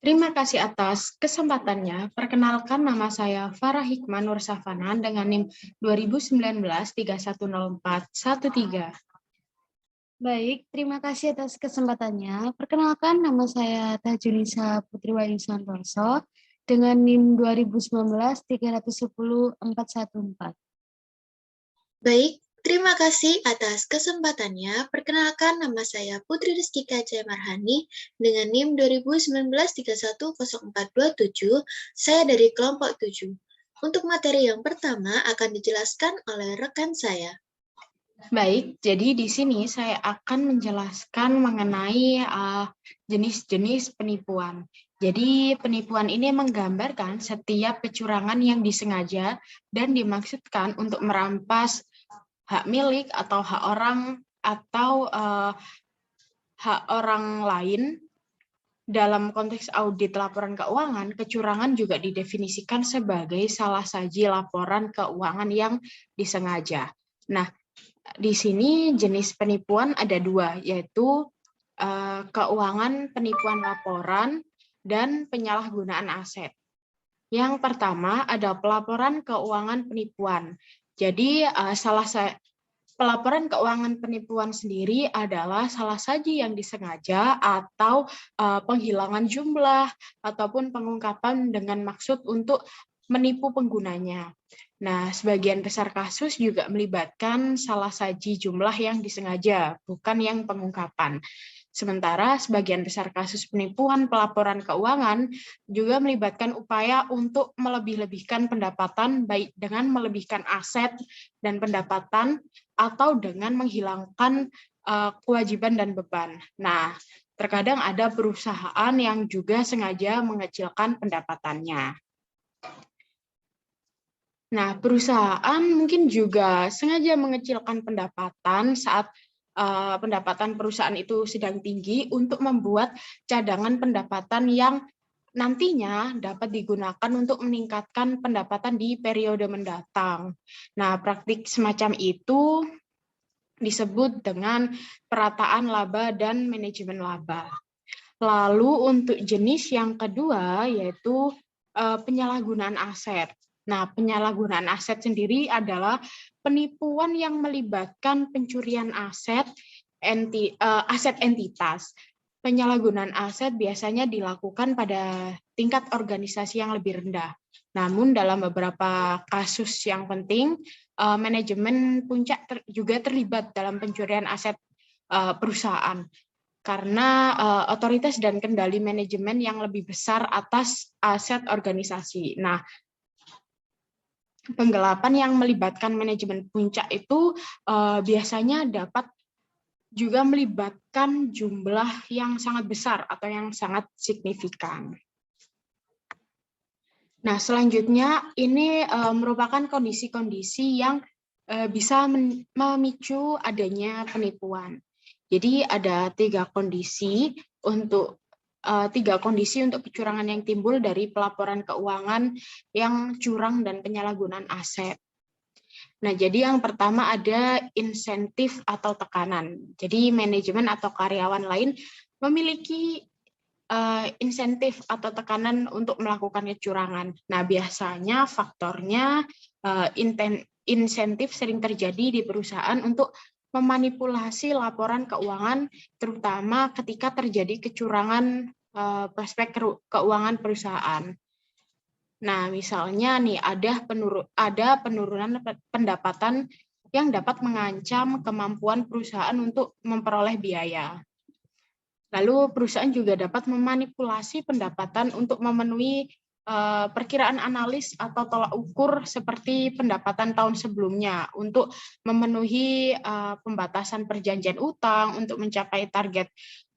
Terima kasih atas kesempatannya. Perkenalkan, nama saya Farah Hikmah Nur Safana dengan NIM 2019-310413. Baik, terima kasih atas kesempatannya. Perkenalkan, nama saya Tajunisa Putri Wahyu Santoso dengan NIM 2019-310414. Baik, terima kasih atas kesempatannya. Perkenalkan, nama saya Putri Rizkika Jaya Marhani dengan NIM 2019-310427. Saya dari kelompok 7. Untuk materi yang pertama akan dijelaskan oleh rekan saya. Baik, jadi di sini saya akan menjelaskan mengenai jenis-jenis penipuan. Jadi penipuan ini menggambarkan setiap kecurangan yang disengaja dan dimaksudkan untuk merampas hak milik atau hak orang lain. Dalam konteks audit laporan keuangan, kecurangan juga didefinisikan sebagai salah saji laporan keuangan yang disengaja. Nah, di sini jenis penipuan ada dua, yaitu keuangan penipuan laporan dan penyalahgunaan aset. Yang pertama ada pelaporan keuangan penipuan. Jadi pelaporan keuangan penipuan sendiri adalah salah saji yang disengaja atau penghilangan jumlah ataupun pengungkapan dengan maksud untuk menipu penggunanya. Nah, sebagian besar kasus juga melibatkan salah saji jumlah yang disengaja, bukan yang pengungkapan. Sementara sebagian besar kasus penipuan pelaporan keuangan juga melibatkan upaya untuk melebih-lebihkan pendapatan, baik dengan melebihkan aset dan pendapatan atau dengan menghilangkan kewajiban dan beban. Nah, terkadang ada perusahaan yang juga sengaja mengecilkan pendapatannya. Nah, perusahaan mungkin juga sengaja mengecilkan pendapatan saat pendapatan perusahaan itu sedang tinggi untuk membuat cadangan pendapatan yang nantinya dapat digunakan untuk meningkatkan pendapatan di periode mendatang. Nah, praktik semacam itu disebut dengan perataan laba dan manajemen laba. Lalu untuk jenis yang kedua yaitu penyalahgunaan aset. Nah, penyalahgunaan aset sendiri adalah penipuan yang melibatkan pencurian aset entitas. Penyalahgunaan aset biasanya dilakukan pada tingkat organisasi yang lebih rendah. Namun dalam beberapa kasus yang penting, manajemen puncak juga terlibat dalam pencurian aset perusahaan karena otoritas dan kendali manajemen yang lebih besar atas aset organisasi. Nah, penggelapan yang melibatkan manajemen puncak itu biasanya dapat juga melibatkan jumlah yang sangat besar atau yang sangat signifikan. Nah, selanjutnya ini merupakan kondisi-kondisi yang bisa memicu adanya penipuan. Jadi ada tiga kondisi untuk kecurangan yang timbul dari pelaporan keuangan yang curang dan penyalahgunaan aset. Nah, jadi yang pertama ada insentif atau tekanan. Jadi manajemen atau karyawan lain memiliki insentif atau tekanan untuk melakukan kecurangan. Nah, biasanya faktornya insentif sering terjadi di perusahaan untuk memanipulasi laporan keuangan, terutama ketika terjadi kecurangan prospek keuangan perusahaan. Nah, misalnya nih ada penurunan pendapatan yang dapat mengancam kemampuan perusahaan untuk memperoleh biaya. Lalu perusahaan juga dapat memanipulasi pendapatan untuk memenuhi perkiraan analis atau tolak ukur seperti pendapatan tahun sebelumnya untuk memenuhi pembatasan perjanjian utang, untuk mencapai target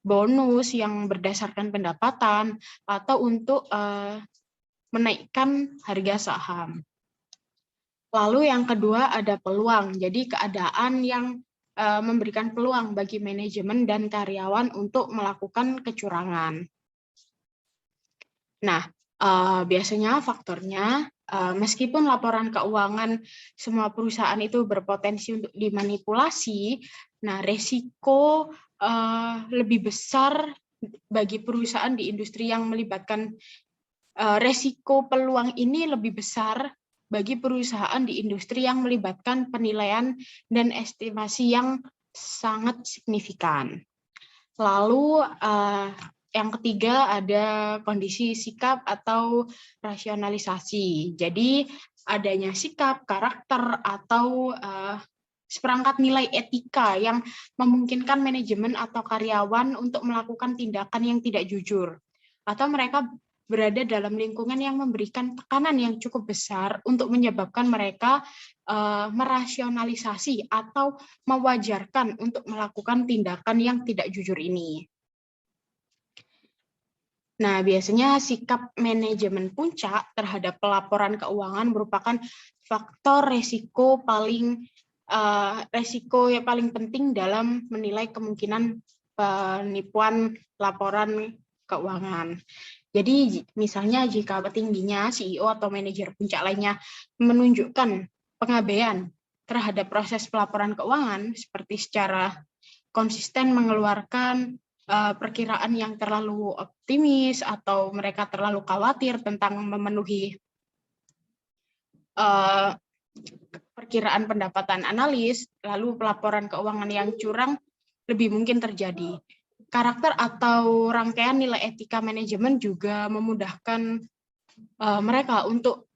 bonus yang berdasarkan pendapatan, atau untuk menaikkan harga saham. Lalu yang kedua ada peluang, jadi keadaan yang memberikan peluang bagi manajemen dan karyawan untuk melakukan kecurangan. Nah, biasanya faktornya, meskipun laporan keuangan semua perusahaan itu berpotensi untuk dimanipulasi, nah resiko lebih besar bagi perusahaan di industri yang melibatkan resiko peluang ini lebih besar bagi perusahaan di industri yang melibatkan penilaian dan estimasi yang sangat signifikan. Lalu yang ketiga ada kondisi sikap atau rasionalisasi. Jadi adanya sikap, karakter, atau seperangkat nilai etika yang memungkinkan manajemen atau karyawan untuk melakukan tindakan yang tidak jujur. Atau mereka berada dalam lingkungan yang memberikan tekanan yang cukup besar untuk menyebabkan mereka merasionalisasi atau mewajarkan untuk melakukan tindakan yang tidak jujur ini. Nah, biasanya sikap manajemen puncak terhadap pelaporan keuangan merupakan faktor resiko yang paling penting dalam menilai kemungkinan penipuan laporan keuangan. Jadi misalnya jika petingginya, CEO atau manajer puncak lainnya menunjukkan pengabaian terhadap proses pelaporan keuangan seperti secara konsisten mengeluarkan perkiraan yang terlalu optimis atau mereka terlalu khawatir tentang memenuhi perkiraan pendapatan analis, lalu pelaporan keuangan yang curang lebih mungkin terjadi. Karakter atau rangkaian nilai etika manajemen juga memudahkan mereka untuk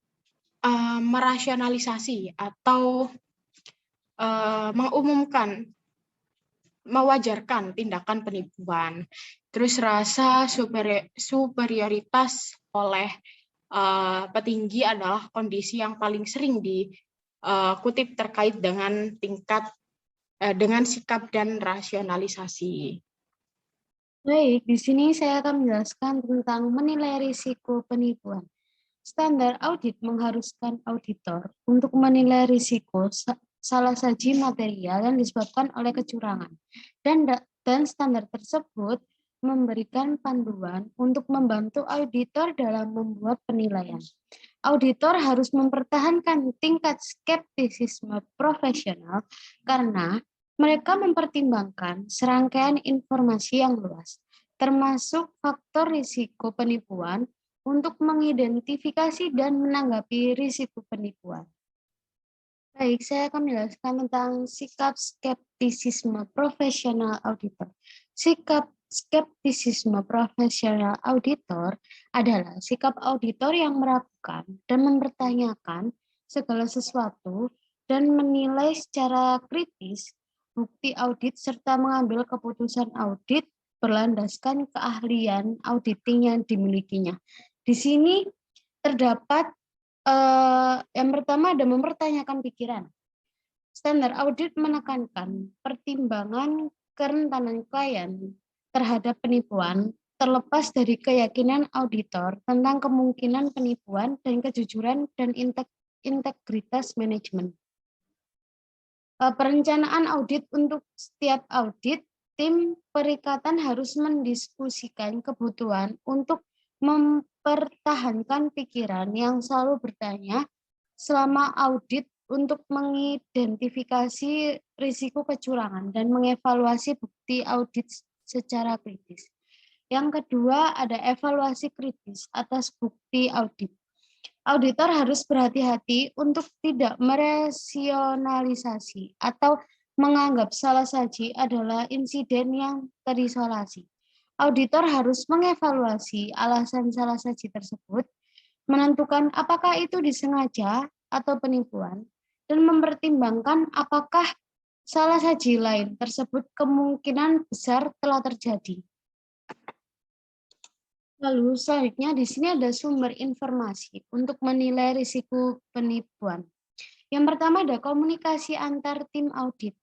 merasionalisasi atau mengumumkan, mewajarkan tindakan penipuan. Terus rasa superioritas oleh petinggi adalah kondisi yang paling sering dikutip terkait dengan dengan sikap dan rasionalisasi. Baik, di sini saya akan menjelaskan tentang menilai risiko penipuan. Standar audit mengharuskan auditor untuk menilai risiko salah saji material yang disebabkan oleh kecurangan. Dan standar tersebut memberikan panduan untuk membantu auditor dalam membuat penilaian. Auditor harus mempertahankan tingkat skeptisisme profesional karena mereka mempertimbangkan serangkaian informasi yang luas, termasuk faktor risiko penipuan untuk mengidentifikasi dan menanggapi risiko penipuan. Baik, saya akan menjelaskan tentang sikap skeptisisme profesional auditor. Sikap skeptisisme profesional auditor adalah sikap auditor yang meragukan dan mempertanyakan segala sesuatu dan menilai secara kritis bukti audit serta mengambil keputusan audit berlandaskan keahlian auditing yang dimilikinya. Di sini terdapat yang pertama ada mempertanyakan pikiran. Standar audit menekankan pertimbangan kerentanan klien terhadap penipuan terlepas dari keyakinan auditor tentang kemungkinan penipuan dan kejujuran dan integritas manajemen. Perencanaan audit untuk setiap audit, tim perikatan harus mendiskusikan kebutuhan untuk mempertahankan pikiran yang selalu bertanya selama audit untuk mengidentifikasi risiko kecurangan dan mengevaluasi bukti audit secara kritis. Yang kedua, ada evaluasi kritis atas bukti audit. Auditor harus berhati-hati untuk tidak merasionalisasi atau menganggap salah saji adalah insiden yang terisolasi. Auditor harus mengevaluasi alasan salah saji tersebut, menentukan apakah itu disengaja atau penipuan, dan mempertimbangkan apakah salah saji lain tersebut kemungkinan besar telah terjadi. Lalu selanjutnya di sini ada sumber informasi untuk menilai risiko penipuan. Yang pertama ada komunikasi antar tim audit.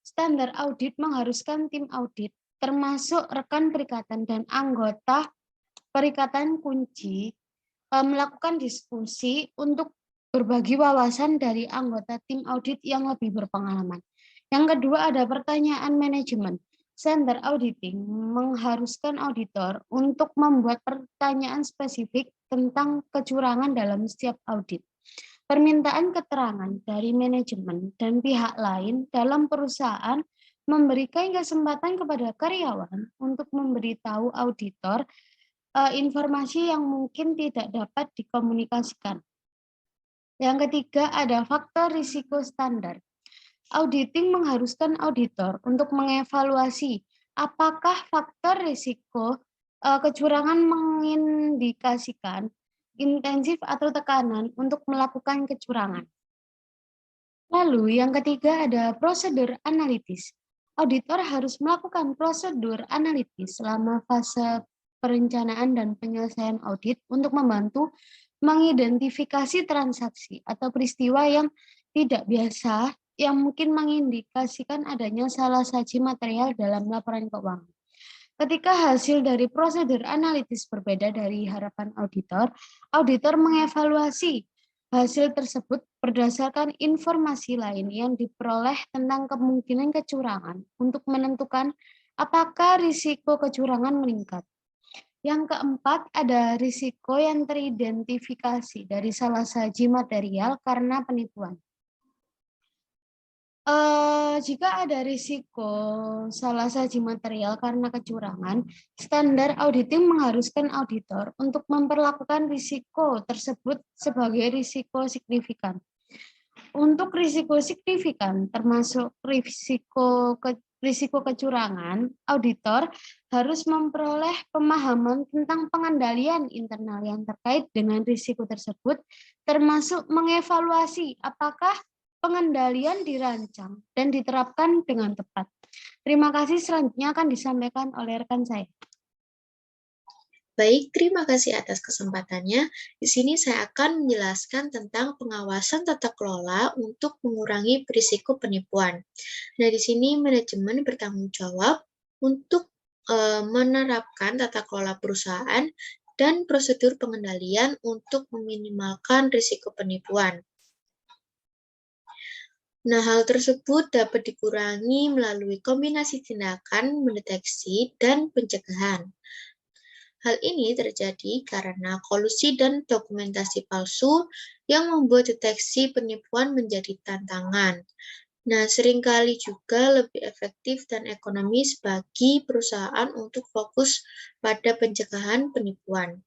Standar audit mengharuskan tim audit termasuk rekan perikatan dan anggota perikatan kunci melakukan diskusi untuk berbagi wawasan dari anggota tim audit yang lebih berpengalaman. Yang kedua ada pertanyaan manajemen. Standard auditing mengharuskan auditor untuk membuat pertanyaan spesifik tentang kecurangan dalam setiap audit. Permintaan keterangan dari manajemen dan pihak lain dalam perusahaan memberikan kesempatan kepada karyawan untuk memberitahu auditor informasi yang mungkin tidak dapat dikomunikasikan. Yang ketiga, ada faktor risiko standar. Auditing mengharuskan auditor untuk mengevaluasi apakah faktor risiko kecurangan mengindikasikan intensif atau tekanan untuk melakukan kecurangan. Lalu yang ketiga ada prosedur analitis. Auditor harus melakukan prosedur analitis selama fase perencanaan dan penyelesaian audit untuk membantu mengidentifikasi transaksi atau peristiwa yang tidak biasa yang mungkin mengindikasikan adanya salah saji material dalam laporan keuangan. Ketika hasil dari prosedur analitis berbeda dari harapan auditor, auditor mengevaluasi hasil tersebut berdasarkan informasi lain yang diperoleh tentang kemungkinan kecurangan untuk menentukan apakah risiko kecurangan meningkat. Yang keempat, ada risiko yang teridentifikasi dari salah saji material karena penipuan. Jika ada risiko salah saji material karena kecurangan, standar auditing mengharuskan auditor untuk memperlakukan risiko tersebut sebagai risiko signifikan. Untuk risiko signifikan, termasuk risiko kecurangan, auditor harus memperoleh pemahaman tentang pengendalian internal yang terkait dengan risiko tersebut, termasuk mengevaluasi apakah pengendalian dirancang dan diterapkan dengan tepat. Terima kasih, selanjutnya akan disampaikan oleh rekan saya. Baik, terima kasih atas kesempatannya. Di sini saya akan menjelaskan tentang pengawasan tata kelola untuk mengurangi risiko penipuan. Nah, di sini manajemen bertanggung jawab untuk menerapkan tata kelola perusahaan dan prosedur pengendalian untuk meminimalkan risiko penipuan. Nah, hal tersebut dapat dikurangi melalui kombinasi tindakan mendeteksi dan pencegahan. Hal ini terjadi karena kolusi dan dokumentasi palsu yang membuat deteksi penipuan menjadi tantangan. Nah, seringkali juga lebih efektif dan ekonomis bagi perusahaan untuk fokus pada pencegahan penipuan.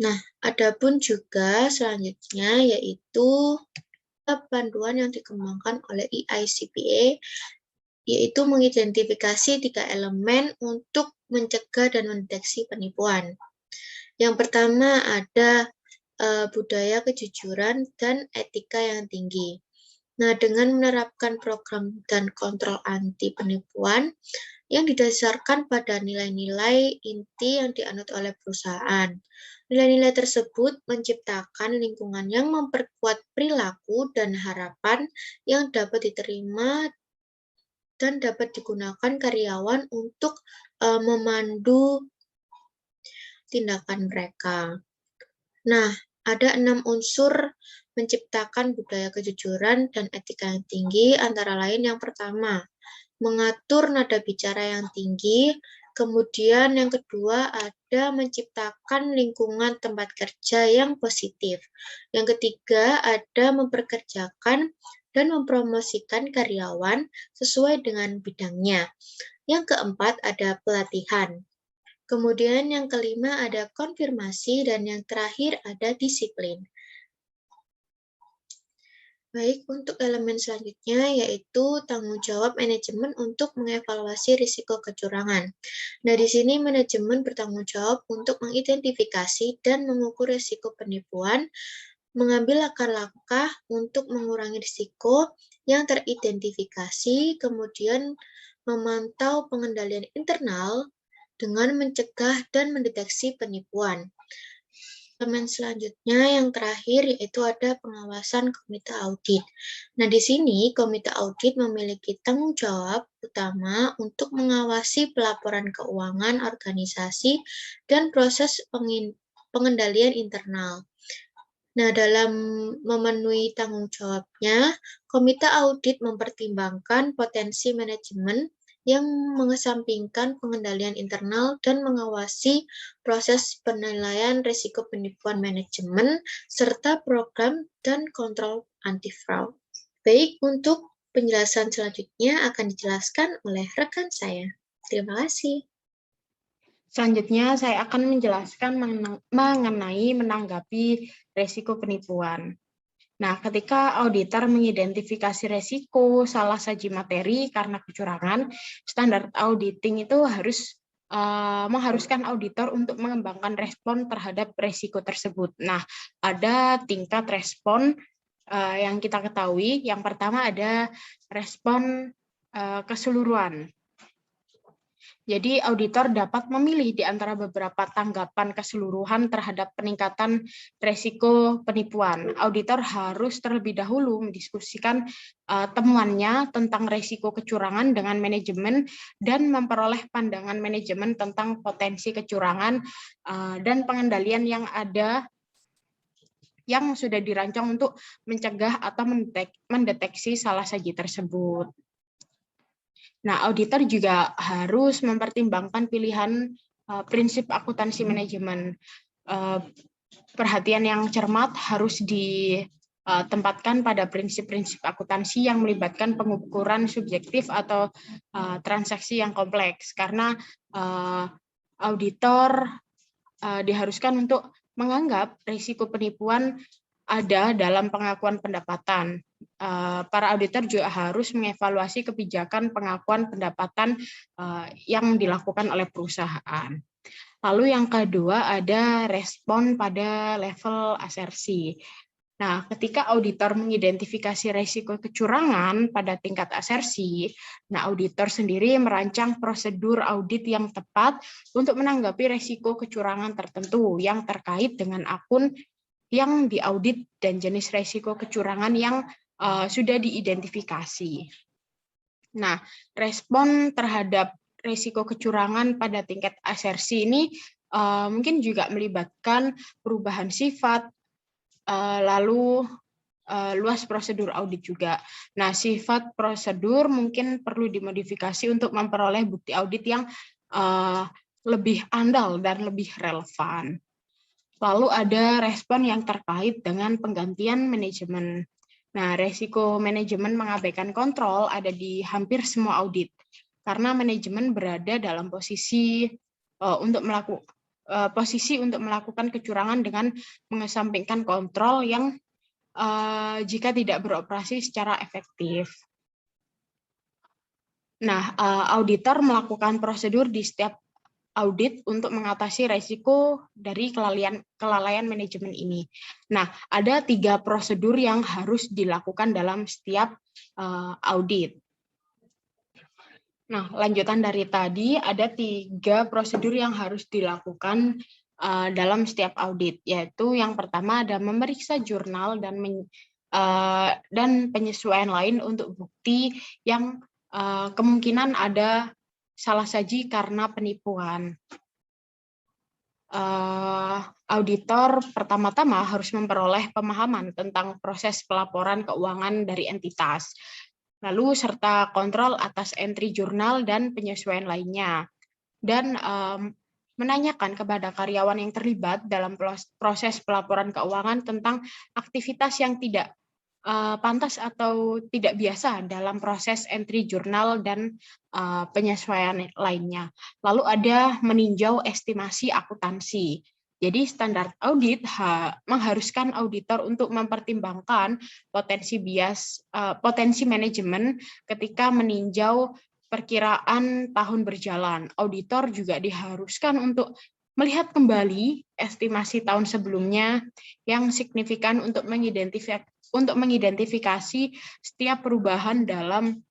Nah, adapun juga selanjutnya yaitu panduan yang dikembangkan oleh EICPA, yaitu mengidentifikasi 3 elemen untuk mencegah dan mendeteksi penipuan. Yang pertama ada budaya kejujuran dan etika yang tinggi. Nah, dengan menerapkan program dan kontrol anti penipuan yang didasarkan pada nilai-nilai inti yang dianut oleh perusahaan. Nilai-nilai tersebut menciptakan lingkungan yang memperkuat perilaku dan harapan yang dapat diterima dan dapat digunakan karyawan untuk memandu tindakan mereka. Nah, ada 6 unsur menciptakan budaya kejujuran dan etika yang tinggi, antara lain yang pertama, mengatur nada bicara yang tinggi. Kemudian yang kedua ada menciptakan lingkungan tempat kerja yang positif. Yang ketiga ada memperkerjakan dan mempromosikan karyawan sesuai dengan bidangnya. Yang keempat ada pelatihan. Kemudian yang kelima ada konfirmasi dan yang terakhir ada disiplin. Baik, untuk elemen selanjutnya yaitu tanggung jawab manajemen untuk mengevaluasi risiko kecurangan. Nah, di sini manajemen bertanggung jawab untuk mengidentifikasi dan mengukur risiko penipuan, mengambil langkah-langkah untuk mengurangi risiko yang teridentifikasi, kemudian memantau pengendalian internal dengan mencegah dan mendeteksi penipuan. Elemen selanjutnya yang terakhir yaitu ada pengawasan komite audit. Nah, di sini komite audit memiliki tanggung jawab utama untuk mengawasi pelaporan keuangan organisasi dan proses pengendalian internal. Nah, dalam memenuhi tanggung jawabnya, komite audit mempertimbangkan potensi manajemen yang mengesampingkan pengendalian internal dan mengawasi proses penilaian risiko penipuan manajemen serta program dan kontrol anti fraud. Baik, untuk Penjelasan selanjutnya akan dijelaskan oleh rekan saya. Terima kasih. Selanjutnya, saya akan menjelaskan mengenai menanggapi risiko penipuan. Nah, ketika auditor mengidentifikasi risiko salah saji materi karena kecurangan, standar auditing itu mengharuskan auditor untuk mengembangkan respon terhadap risiko tersebut. Nah, ada tingkat respon yang kita ketahui. Yang pertama ada respon keseluruhan. Jadi auditor dapat memilih di antara beberapa tanggapan keseluruhan terhadap peningkatan risiko penipuan. Auditor harus terlebih dahulu mendiskusikan temuannya tentang risiko kecurangan dengan manajemen dan memperoleh pandangan manajemen tentang potensi kecurangan dan pengendalian yang ada yang sudah dirancang untuk mencegah atau mendeteksi salah saji tersebut. Nah, auditor juga harus mempertimbangkan pilihan prinsip akuntansi manajemen. Perhatian yang cermat harus ditempatkan pada prinsip-prinsip akuntansi yang melibatkan pengukuran subjektif atau transaksi yang kompleks, karena auditor diharuskan untuk menganggap risiko penipuan ada dalam pengakuan pendapatan. Para auditor juga harus mengevaluasi kebijakan pengakuan pendapatan yang dilakukan oleh perusahaan. Lalu yang kedua ada respon pada level asersi. Nah, ketika auditor mengidentifikasi risiko kecurangan pada tingkat asersi, nah auditor sendiri merancang prosedur audit yang tepat untuk menanggapi risiko kecurangan tertentu yang terkait dengan akun yang diaudit dan jenis risiko kecurangan yang sudah diidentifikasi. Nah, respon terhadap risiko kecurangan pada tingkat asersi ini mungkin juga melibatkan perubahan sifat, lalu luas prosedur audit juga. Nah, sifat prosedur mungkin perlu dimodifikasi untuk memperoleh bukti audit yang lebih andal dan lebih relevan. Lalu ada respon yang terkait dengan penggantian manajemen. Nah, resiko manajemen mengabaikan kontrol ada di hampir semua audit, karena manajemen berada dalam posisi untuk melakukan kecurangan dengan mengesampingkan kontrol yang jika tidak beroperasi secara efektif. Nah, auditor melakukan prosedur di setiap audit untuk mengatasi risiko dari kelalaian manajemen ini. Nah, ada 3 prosedur yang harus dilakukan dalam setiap audit. Nah, lanjutan dari tadi ada 3 prosedur yang harus dilakukan dalam setiap audit, yaitu yang pertama ada memeriksa jurnal dan penyesuaian lain untuk bukti yang kemungkinan ada salah saji karena penipuan. Auditor pertama-tama harus memperoleh pemahaman tentang proses pelaporan keuangan dari entitas, lalu serta kontrol atas entry jurnal dan penyesuaian lainnya, dan menanyakan kepada karyawan yang terlibat dalam proses pelaporan keuangan tentang aktivitas yang tidak pantas atau tidak biasa dalam proses entry jurnal dan penyesuaian lainnya. Lalu ada meninjau estimasi akuntansi. Jadi standar audit mengharuskan auditor untuk mempertimbangkan potensi manajemen ketika meninjau perkiraan tahun berjalan. Auditor juga diharuskan untuk melihat kembali estimasi tahun sebelumnya yang signifikan untuk mengidentifikasi setiap perubahan dalam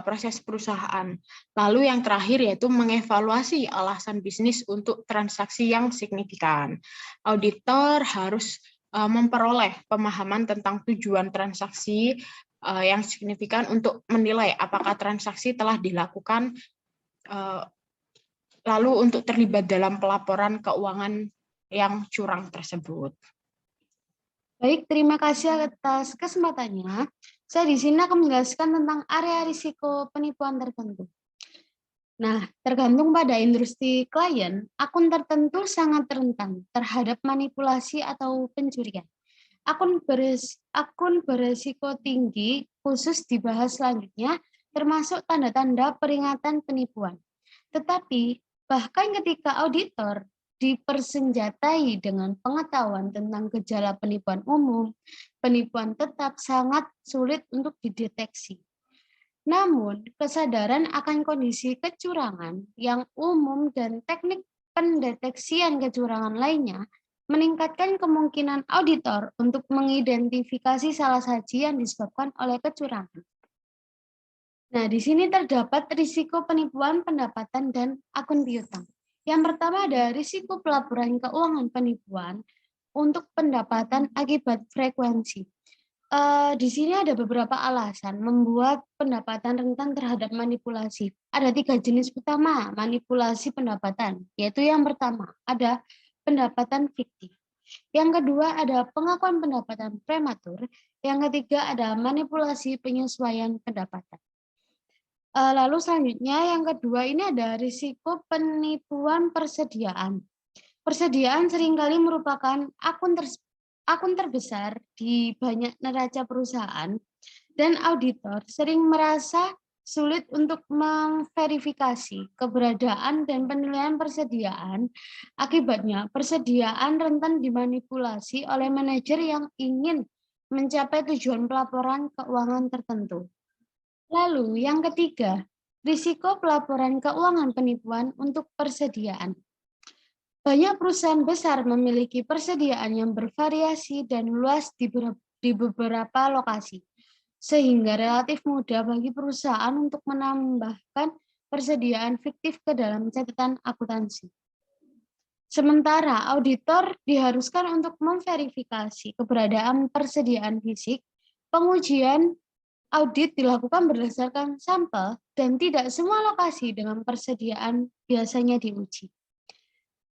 proses perusahaan. Lalu yang terakhir yaitu mengevaluasi alasan bisnis untuk transaksi yang signifikan. Auditor harus memperoleh pemahaman tentang tujuan transaksi yang signifikan untuk menilai apakah transaksi telah dilakukan, lalu untuk terlibat dalam pelaporan keuangan yang curang tersebut. Baik, terima kasih atas kesempatannya. Saya di sini akan menjelaskan tentang area risiko penipuan tertentu. Nah, tergantung pada industri klien, akun tertentu sangat rentan terhadap manipulasi atau pencurian. Akun beresiko tinggi khusus dibahas selanjutnya, termasuk tanda-tanda peringatan penipuan. Tetapi bahkan ketika auditor dipersenjatai dengan pengetahuan tentang gejala penipuan umum, penipuan tetap sangat sulit untuk dideteksi. Namun, kesadaran akan kondisi kecurangan yang umum dan teknik pendeteksian kecurangan lainnya meningkatkan kemungkinan auditor untuk mengidentifikasi salah saji yang disebabkan oleh kecurangan. Nah, di sini terdapat risiko penipuan pendapatan dan akun piutang. Yang pertama ada risiko pelaporan keuangan penipuan untuk pendapatan akibat frekuensi. Di sini ada beberapa alasan membuat pendapatan rentan terhadap manipulasi. Ada 3 jenis utama manipulasi pendapatan, yaitu yang pertama ada pendapatan fiktif. Yang kedua ada pengakuan pendapatan prematur. Yang ketiga ada manipulasi penyesuaian pendapatan. Lalu selanjutnya yang kedua ini ada risiko penipuan persediaan. Persediaan seringkali merupakan akun terbesar di banyak neraca perusahaan dan auditor sering merasa sulit untuk memverifikasi keberadaan dan penilaian persediaan. Akibatnya persediaan rentan dimanipulasi oleh manajer yang ingin mencapai tujuan pelaporan keuangan tertentu. Lalu yang ketiga, risiko pelaporan keuangan penipuan untuk persediaan. Banyak perusahaan besar memiliki persediaan yang bervariasi dan luas di beberapa lokasi, sehingga relatif mudah bagi perusahaan untuk menambahkan persediaan fiktif ke dalam catatan akuntansi. Sementara auditor diharuskan untuk memverifikasi keberadaan persediaan fisik, pengujian audit dilakukan berdasarkan sampel dan tidak semua lokasi dengan persediaan biasanya diuji.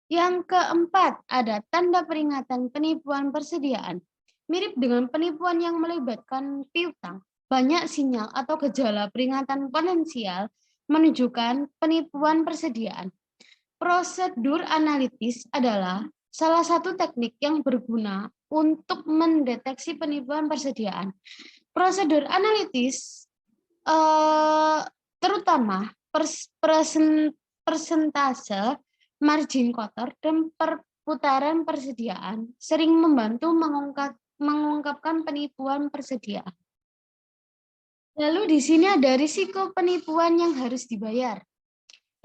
Yang keempat, ada tanda peringatan penipuan persediaan. Mirip dengan penipuan yang melibatkan piutang, banyak sinyal atau gejala peringatan potensial menunjukkan penipuan persediaan. Prosedur analitis adalah salah satu teknik yang berguna untuk mendeteksi penipuan persediaan. Prosedur analitis terutama persentase, margin kotor, dan perputaran persediaan sering membantu mengungkapkan penipuan persediaan. Lalu di sini ada risiko penipuan yang harus dibayar.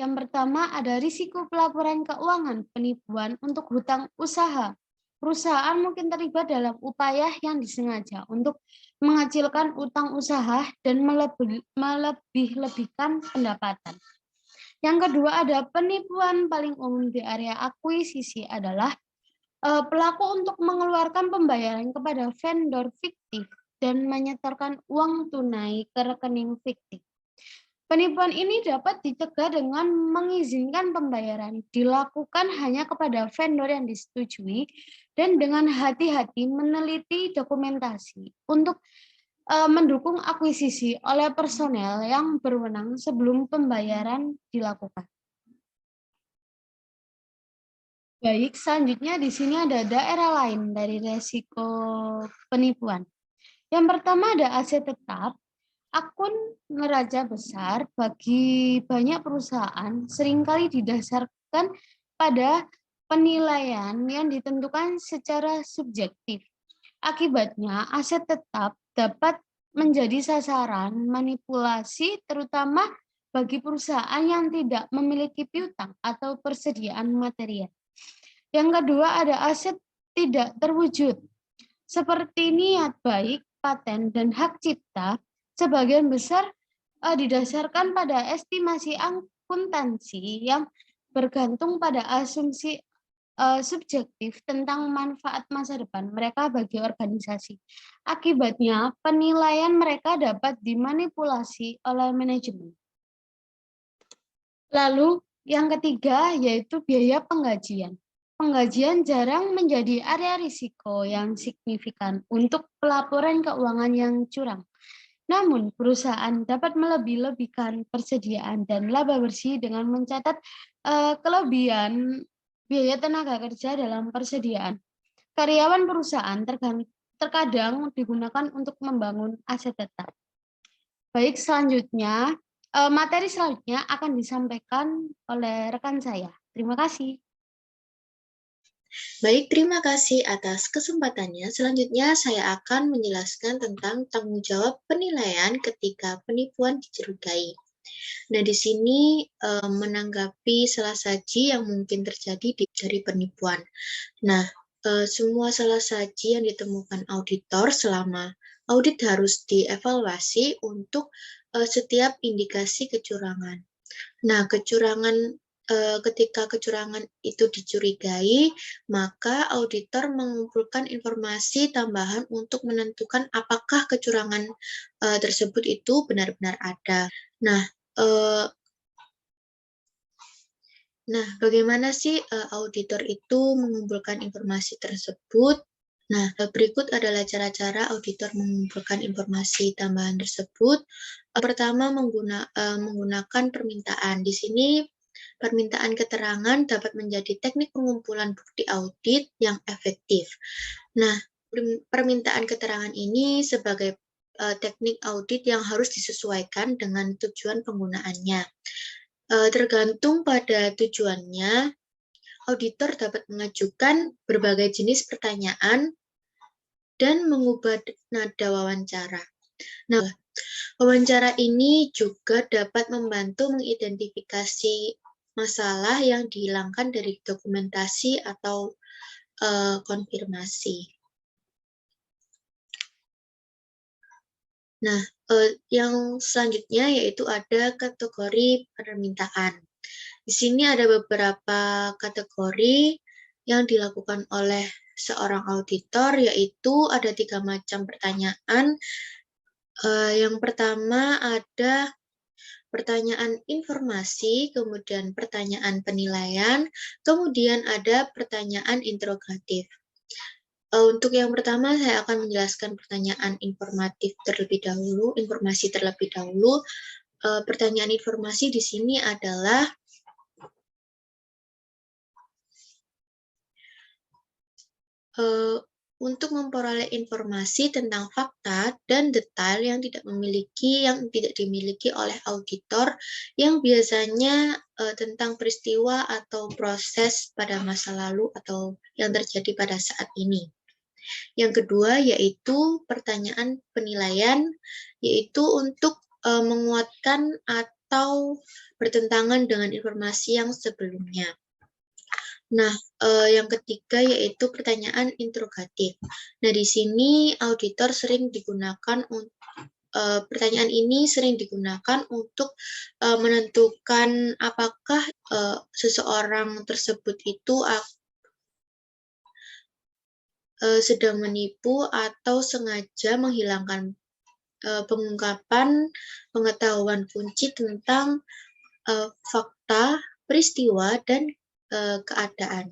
Yang pertama ada risiko pelaporan keuangan penipuan untuk hutang usaha. Perusahaan mungkin terlibat dalam upaya yang disengaja untuk mengecilkan utang usaha dan melebih-lebihkan pendapatan. Yang kedua ada penipuan paling umum di area akuisisi adalah pelaku untuk mengeluarkan pembayaran kepada vendor fiktif dan menyetorkan uang tunai ke rekening fiktif. Penipuan ini dapat dicegah dengan mengizinkan pembayaran dilakukan hanya kepada vendor yang disetujui dan dengan hati-hati meneliti dokumentasi untuk mendukung akuisisi oleh personel yang berwenang sebelum pembayaran dilakukan. Baik, selanjutnya di sini ada daerah lain dari risiko penipuan. Yang pertama ada aset tetap. Akun neraca besar bagi banyak perusahaan seringkali didasarkan pada penilaian yang ditentukan secara subjektif. Akibatnya, aset tetap dapat menjadi sasaran manipulasi terutama bagi perusahaan yang tidak memiliki piutang atau persediaan material. Yang kedua ada aset tidak terwujud, seperti niat baik, paten, dan hak cipta. Sebagian besar didasarkan pada estimasi akuntansi yang bergantung pada asumsi subjektif tentang manfaat masa depan mereka bagi organisasi. Akibatnya, penilaian mereka dapat dimanipulasi oleh manajemen. Lalu, yang ketiga yaitu biaya penggajian. Penggajian jarang menjadi area risiko yang signifikan untuk pelaporan keuangan yang curang. Namun, perusahaan dapat melebih-lebihkan persediaan dan laba bersih dengan mencatat kelebihan biaya tenaga kerja dalam persediaan. Karyawan perusahaan terkadang digunakan untuk membangun aset data. Baik, selanjutnya, materi selanjutnya akan disampaikan oleh rekan saya. Terima kasih. Baik, terima kasih atas kesempatannya. Selanjutnya saya akan menjelaskan tentang tanggung jawab penilaian ketika penipuan dicurigai. Nah, di sini menanggapi salah saji yang mungkin terjadi dari penipuan. Nah, semua salah saji yang ditemukan auditor selama audit harus dievaluasi untuk setiap indikasi kecurangan. Nah, ketika kecurangan itu dicurigai, maka auditor mengumpulkan informasi tambahan untuk menentukan apakah kecurangan tersebut itu benar-benar ada. Nah, bagaimana sih auditor itu mengumpulkan informasi tersebut? Nah, berikut adalah cara-cara auditor mengumpulkan informasi tambahan tersebut. Pertama, menggunakan permintaan. Di sini permintaan keterangan dapat menjadi teknik pengumpulan bukti audit yang efektif. Nah, permintaan keterangan ini sebagai teknik audit yang harus disesuaikan dengan tujuan penggunaannya. Tergantung pada tujuannya, auditor dapat mengajukan berbagai jenis pertanyaan dan mengubah nada wawancara. Nah, wawancara ini juga dapat membantu mengidentifikasi masalah yang dihilangkan dari dokumentasi atau konfirmasi. Nah, yang selanjutnya yaitu ada kategori permintaan. Di sini ada beberapa kategori yang dilakukan oleh seorang auditor, yaitu ada 3 macam pertanyaan. Yang pertama ada pertanyaan informasi, kemudian pertanyaan penilaian, kemudian ada pertanyaan interrogatif. Untuk yang pertama, saya akan menjelaskan pertanyaan informatif terlebih dahulu, informasi terlebih dahulu. Pertanyaan informasi di sini adalah untuk memperoleh informasi tentang fakta dan detail yang tidak dimiliki oleh auditor, yang biasanya tentang peristiwa atau proses pada masa lalu atau yang terjadi pada saat ini. Yang kedua yaitu pertanyaan penilaian, yaitu untuk menguatkan atau bertentangan dengan informasi yang sebelumnya. Nah, yang ketiga yaitu pertanyaan interrogatif. Nah, di sini auditor sering digunakan pertanyaan ini sering digunakan untuk menentukan apakah seseorang tersebut itu sedang menipu atau sengaja menghilangkan pengungkapan pengetahuan kunci tentang fakta, peristiwa, dan keadaan.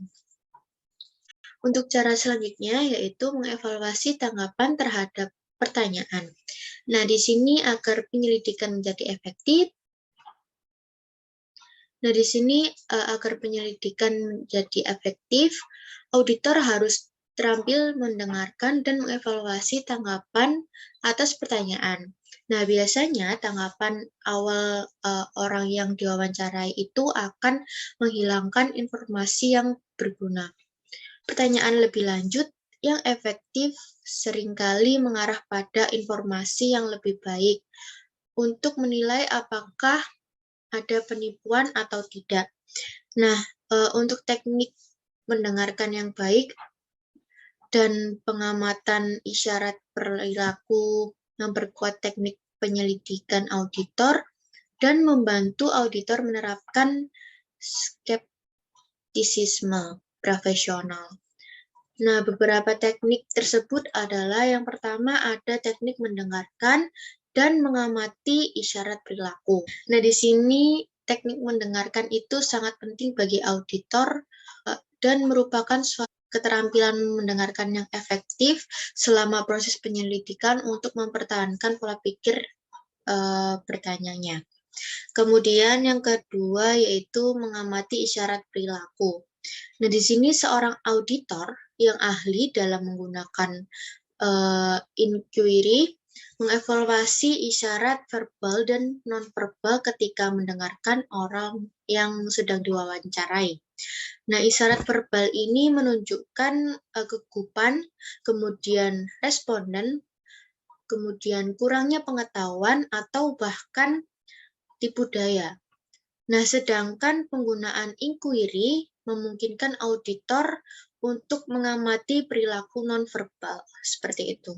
Untuk cara selanjutnya yaitu mengevaluasi tanggapan terhadap pertanyaan. Nah, di sini agar penyelidikan menjadi efektif, auditor harus terampil mendengarkan dan mengevaluasi tanggapan atas pertanyaan. Nah, biasanya tanggapan awal orang yang diwawancarai itu akan menghilangkan informasi yang berguna. Pertanyaan lebih lanjut yang efektif seringkali mengarah pada informasi yang lebih baik untuk menilai apakah ada penipuan atau tidak. Nah, untuk teknik mendengarkan yang baik dan pengamatan isyarat perilaku memperkuat teknik penyelidikan auditor dan membantu auditor menerapkan skeptisisme profesional. Nah, beberapa teknik tersebut adalah yang pertama ada teknik mendengarkan dan mengamati isyarat perilaku. Nah, di sini teknik mendengarkan itu sangat penting bagi auditor dan merupakan suatu keterampilan mendengarkan yang efektif selama proses penyelidikan untuk mempertahankan pola pikir bertanyanya. Kemudian yang kedua yaitu mengamati isyarat perilaku. Nah, di sini seorang auditor yang ahli dalam menggunakan inquiry mengevaluasi isyarat verbal dan nonverbal ketika mendengarkan orang yang sedang diwawancarai. Nah, isyarat verbal ini menunjukkan kegupan, kemudian responden, kemudian kurangnya pengetahuan atau bahkan tipu daya. Nah, sedangkan penggunaan inquiry memungkinkan auditor untuk mengamati perilaku nonverbal, seperti itu.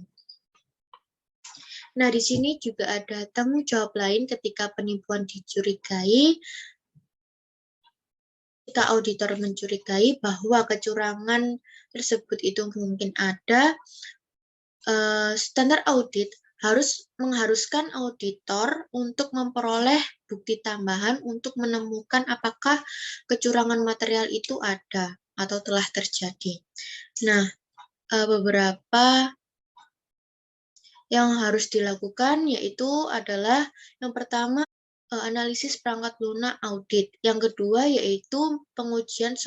Nah, di sini juga ada tanggung jawab lain ketika penipuan dicurigai. Ketika auditor mencurigai bahwa kecurangan tersebut itu mungkin ada, standar audit mengharuskan auditor untuk memperoleh bukti tambahan untuk menemukan apakah kecurangan material itu ada atau telah terjadi. Nah, beberapa yang harus dilakukan yaitu adalah yang pertama analisis perangkat lunak audit, yang kedua yaitu pengujian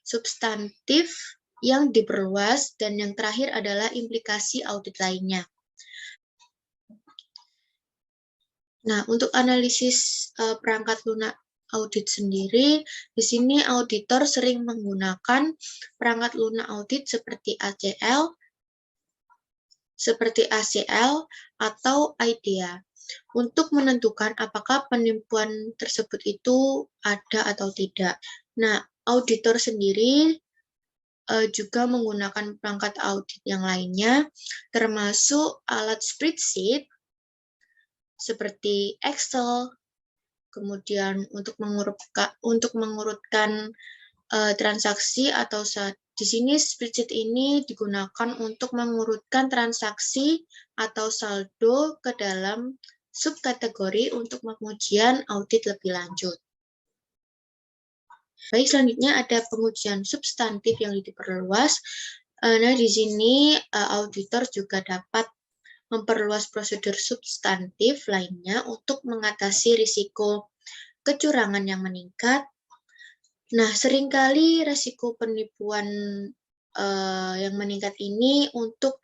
substantif yang diperluas, dan yang terakhir adalah implikasi audit lainnya. Nah, untuk analisis perangkat lunak audit sendiri, di sini auditor sering menggunakan perangkat lunak audit seperti ACL atau IDEA untuk menentukan apakah penipuan tersebut itu ada atau tidak. Nah, auditor sendiri juga menggunakan perangkat audit yang lainnya, termasuk alat spreadsheet seperti Excel, kemudian untuk mengurutkan transaksi atau di sini spreadsheet ini digunakan untuk mengurutkan transaksi atau saldo ke dalam subkategori untuk pengujian audit lebih lanjut. Baik, selanjutnya ada pengujian substantif yang diperluas. Nah, di sini auditor juga dapat memperluas prosedur substantif lainnya untuk mengatasi risiko kecurangan yang meningkat. Nah, seringkali risiko penipuan yang meningkat ini untuk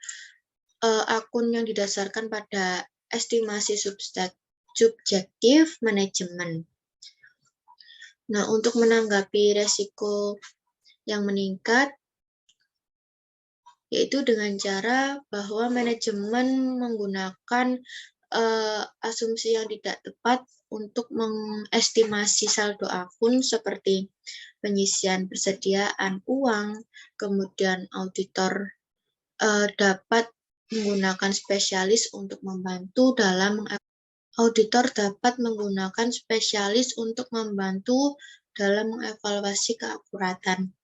akun yang didasarkan pada estimasi subjektif manajemen. Nah, untuk menanggapi risiko yang meningkat, yaitu dengan cara bahwa manajemen menggunakan asumsi yang tidak tepat untuk mengestimasi saldo akun seperti penyisian persediaan uang, kemudian auditor dapat menggunakan spesialis untuk membantu dalam mengevaluasi keakuratan.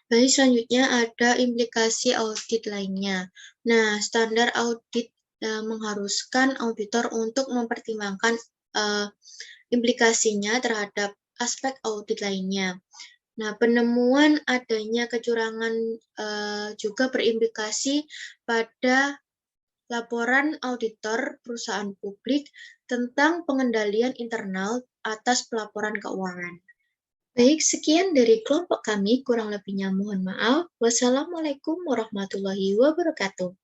Baik, selanjutnya ada implikasi audit lainnya. Nah, standar audit mengharuskan auditor untuk mempertimbangkan implikasinya terhadap aspek audit lainnya. Nah, penemuan adanya kecurangan juga berimplikasi pada laporan auditor perusahaan publik tentang pengendalian internal atas pelaporan keuangan. Baik, sekian dari kelompok kami, kurang lebihnya mohon maaf. Wassalamualaikum warahmatullahi wabarakatuh.